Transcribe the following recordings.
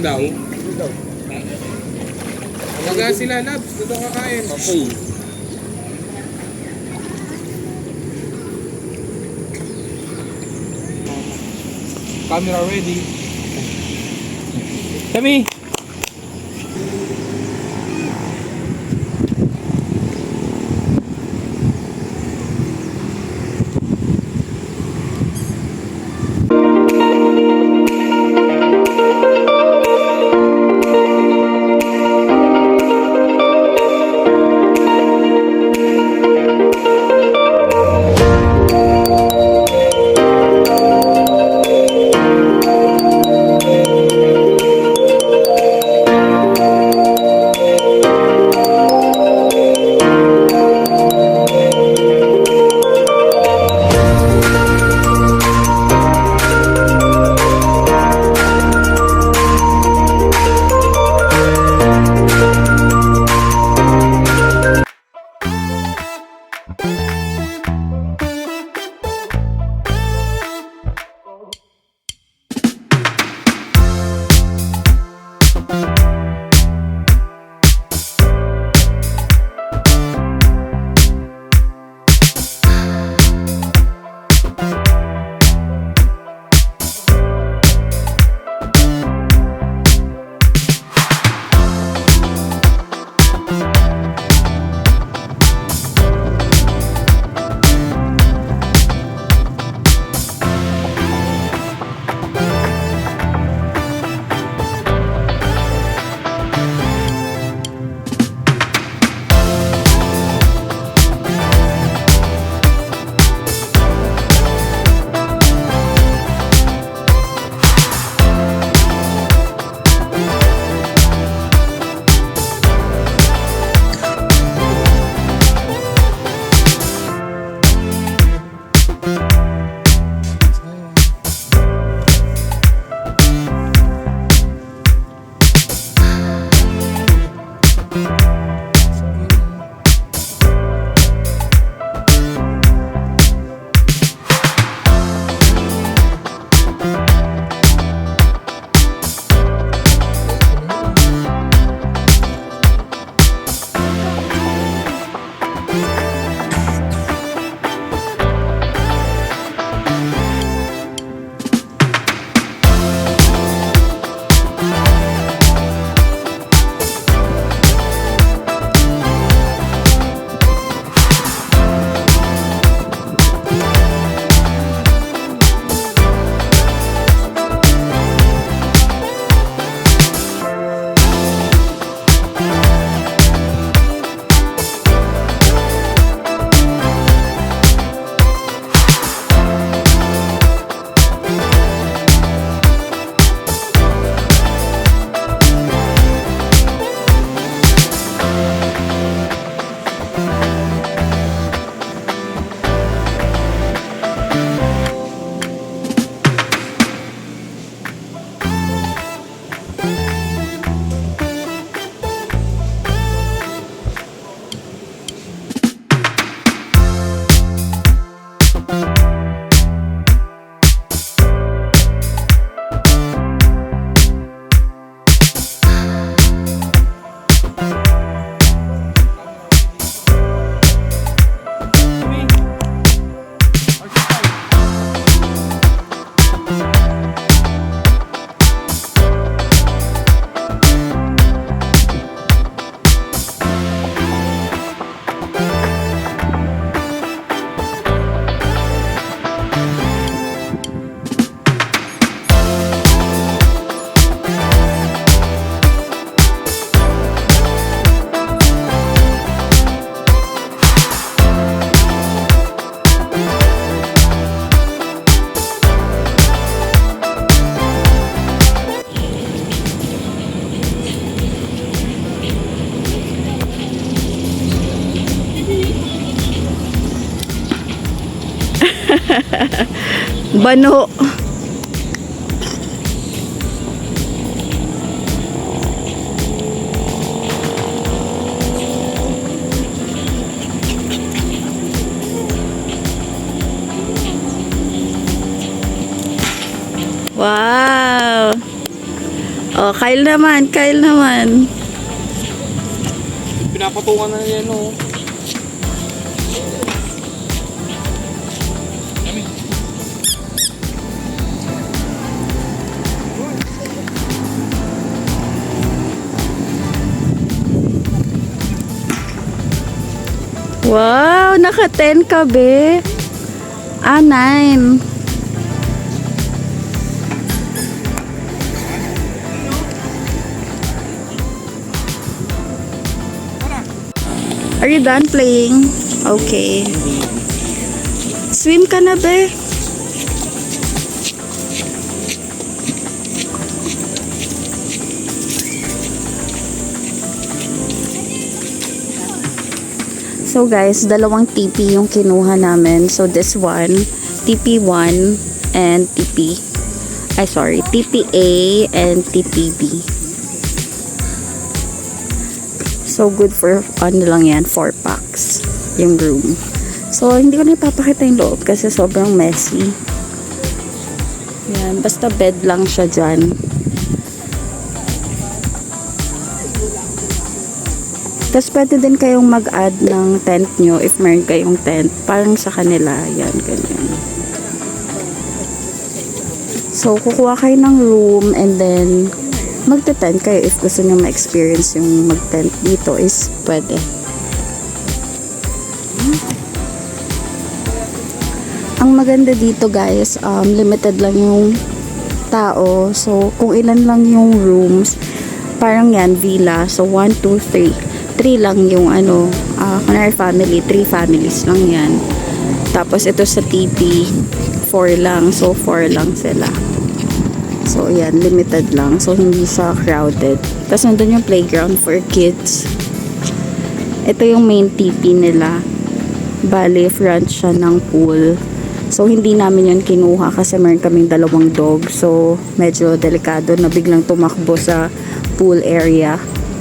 daw. Maga sila, Labs. Doon daw kakain. Okay. Camera ready. Kami. Bano. Wow. Oh, Kyle naman, Kyle naman. Pinapatungan na yan, oh. Wow, naka-10 ka, be. 9. Are you done playing? Okay. Swim ka na, be. So guys, dalawang TP yung kinuha namin. So this one, TP1 and TPA and TPB. So good for ano lang yan, 4 packs yung room. So hindi ko na ipapakita yung loob kasi sobrang messy. Yan, basta bed lang siya dyan. Tapos pwede din kayong mag-add ng tent nyo if meron kayong tent. Parang sa kanila. Yan, ganyan. So, kukuha kayo ng room and then magte-tent kayo if gusto nyo ma-experience yung mag-tent dito is pwede. Ang maganda dito guys, limited lang yung tao. So, kung ilan lang yung rooms, parang yan, villa. So, 1, 2, 3. 3 lang yung kunwari family, 3 families lang yan. Tapos ito sa TP 4 lang, so 4 lang sila. So yan, limited lang, so hindi siya crowded. Tapos nandun yung playground for kids. Ito yung main TP nila, bale front siya ng pool. So hindi namin yun kinuha kasi meron kaming 2 dog, so medyo delikado na biglang tumakbo sa pool area.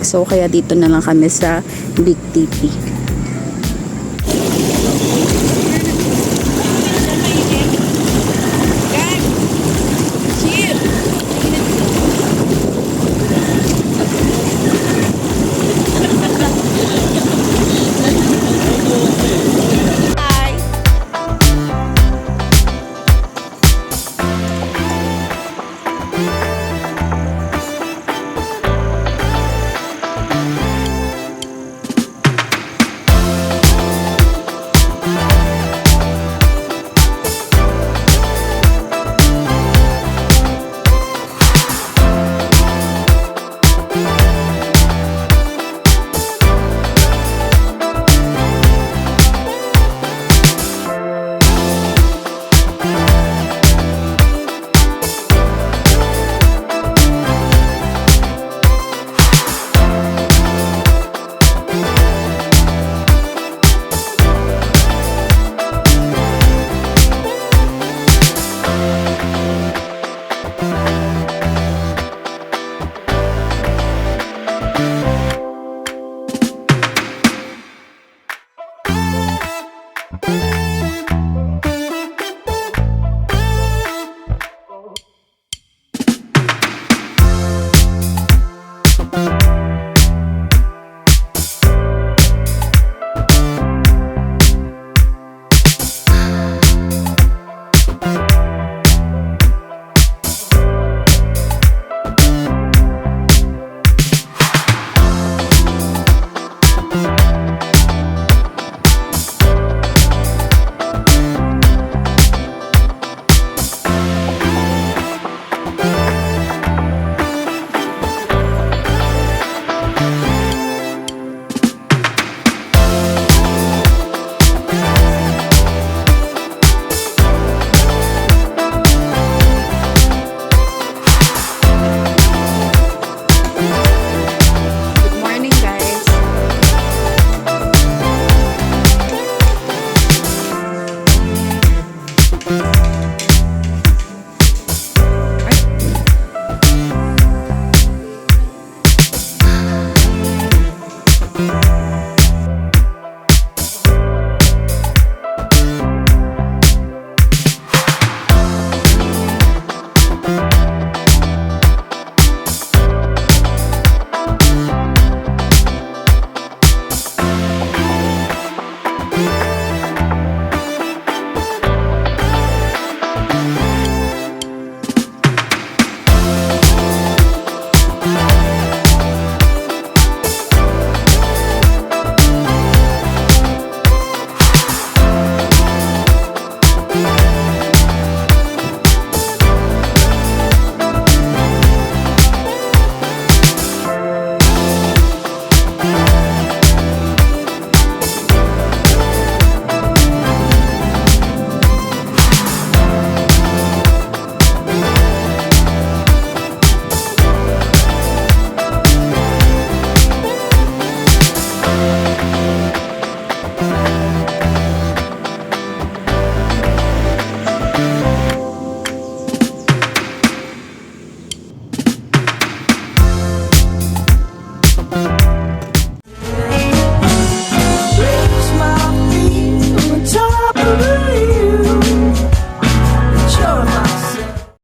So, kaya dito na lang kami sa Big TP.